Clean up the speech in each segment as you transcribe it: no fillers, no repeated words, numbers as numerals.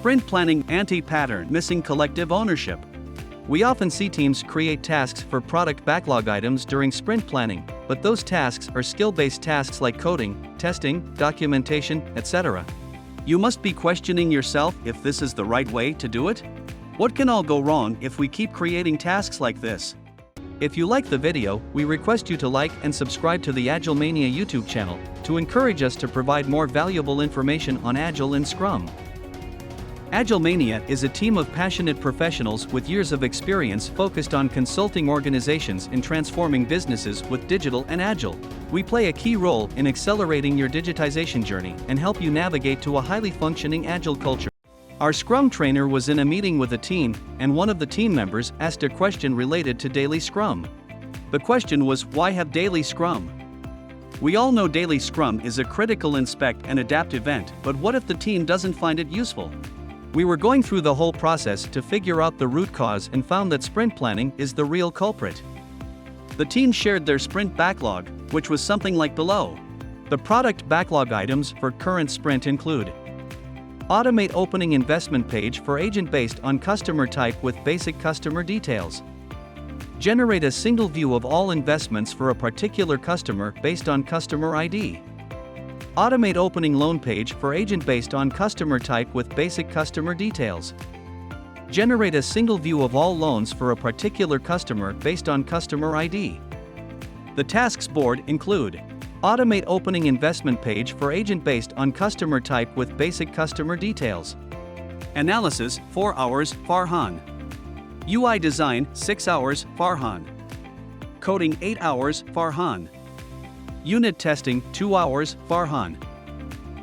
Sprint planning anti-pattern, missing collective ownership. We often see teams create tasks for product backlog items during sprint planning, but those tasks are skill-based tasks like coding, testing, documentation, etc. You must be questioning yourself if this is the right way to do it. What can all go wrong if we keep creating tasks like this? If you like the video, we request you to like and subscribe to the Agilemania YouTube channel to encourage us to provide more valuable information on Agile and Scrum. Agilemania is a team of passionate professionals with years of experience focused on consulting organizations in transforming businesses with digital and Agile. We play a key role in accelerating your digitization journey and help you navigate to a highly functioning Agile culture. Our Scrum trainer was in a meeting with a team, and one of the team members asked a question related to daily Scrum. The question was, why have daily Scrum? We all know daily Scrum is a critical inspect and adapt event, but what if the team doesn't find it useful? We were going through the whole process to figure out the root cause and found that sprint planning is the real culprit. The team shared their sprint backlog, which was something like below. The product backlog items for current sprint include: automate opening investment page for agent based on customer type with basic customer details. Generate a single view of all investments for a particular customer based on customer ID. Automate opening loan page for agent based on customer type with basic customer details. Generate a single view of all loans for a particular customer based on customer ID. The tasks board include: automate opening investment page for agent based on customer type with basic customer details. Analysis 4 hours Farhan. UI design 6 hours Farhan. Coding 8 hours Farhan. Unit testing 2 hours Farhan.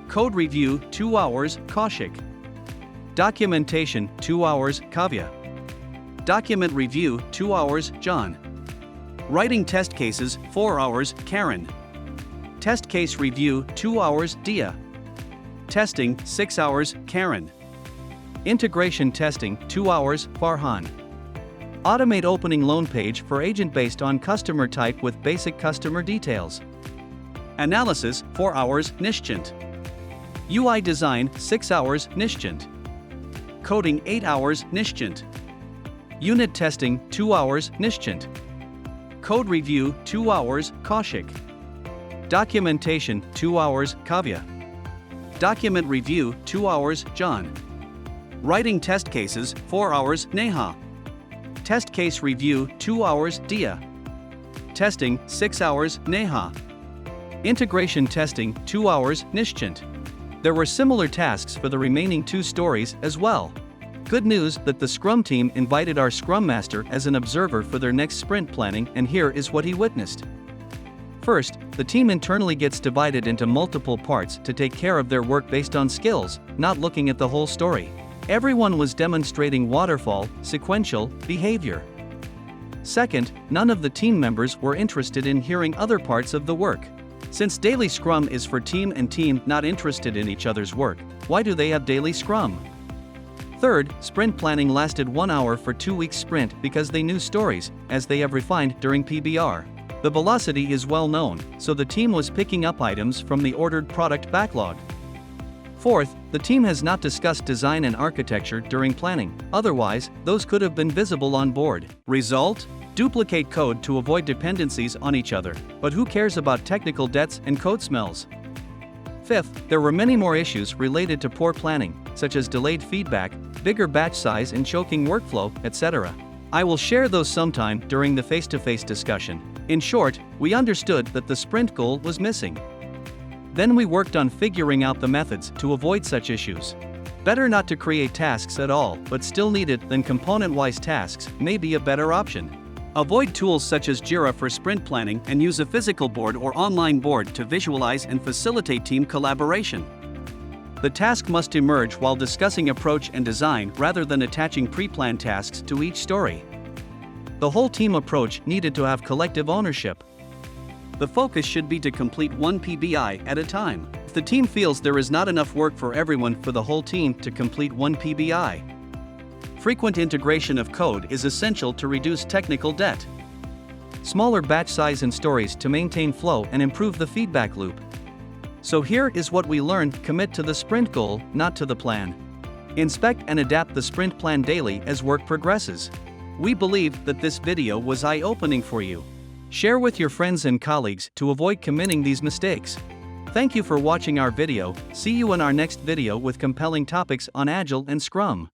Code review 2 hours Kaushik. Documentation 2 hours Kavya. Document review 2 hours John. Writing test cases 4 hours Karen. Test case review 2 hours Dia. Testing 6 hours Karen. Integration testing 2 hours Farhan. Automate opening loan page for agent based on customer type with basic customer details. Analysis 4 hours Nishchint. UI design 6 hours Nishchint. Coding 8 hours Nishchint. Unit testing 2 hours Nishchint. Code review 2 hours Kaushik. Documentation 2 hours Kavya. Document review 2 hours John. Writing test cases 4 hours Neha. Test case review 2 hours Dia. Testing 6 hours Neha. Integration testing 2 hours Nishchint. There were similar tasks for the remaining 2 stories as well. Good news that the Scrum team invited our Scrum Master as an observer for their next sprint planning, and here is what he witnessed. First, the team internally gets divided into multiple parts to take care of their work based on skills, not looking at the whole story. Everyone was demonstrating waterfall, sequential behavior. Second, none of the team members were interested in hearing other parts of the work. Since daily Scrum is for team and team not interested in each other's work, why do they have daily Scrum? Third, sprint planning lasted 1 hour for 2 weeks sprint because they knew stories, as they have refined during PBR. The velocity is well known, so the team was picking up items from the ordered product backlog. Fourth, the team has not discussed design and architecture during planning, otherwise, those could have been visible on board. Result? Duplicate code to avoid dependencies on each other, but who cares about technical debts and code smells? Fifth, there were many more issues related to poor planning, such as delayed feedback, bigger batch size and choking workflow, etc. I will share those sometime during the face-to-face discussion. In short, we understood that the sprint goal was missing. Then we worked on figuring out the methods to avoid such issues. Better not to create tasks at all, but still needed than component-wise tasks may be a better option. Avoid tools such as Jira for sprint planning and use a physical board or online board to visualize and facilitate team collaboration. The task must emerge while discussing approach and design rather than attaching pre-planned tasks to each story. The whole team approach needed to have collective ownership. The focus should be to complete one PBI at a time. If the team feels there is not enough work for everyone for the whole team to complete one PBI. Frequent integration of code is essential to reduce technical debt. Smaller batch size and stories to maintain flow and improve the feedback loop. So here is what we learned: commit to the sprint goal, not to the plan. Inspect and adapt the sprint plan daily as work progresses. We believe that this video was eye-opening for you. Share with your friends and colleagues to avoid committing these mistakes. Thank you for watching our video. See you in our next video with compelling topics on Agile and Scrum.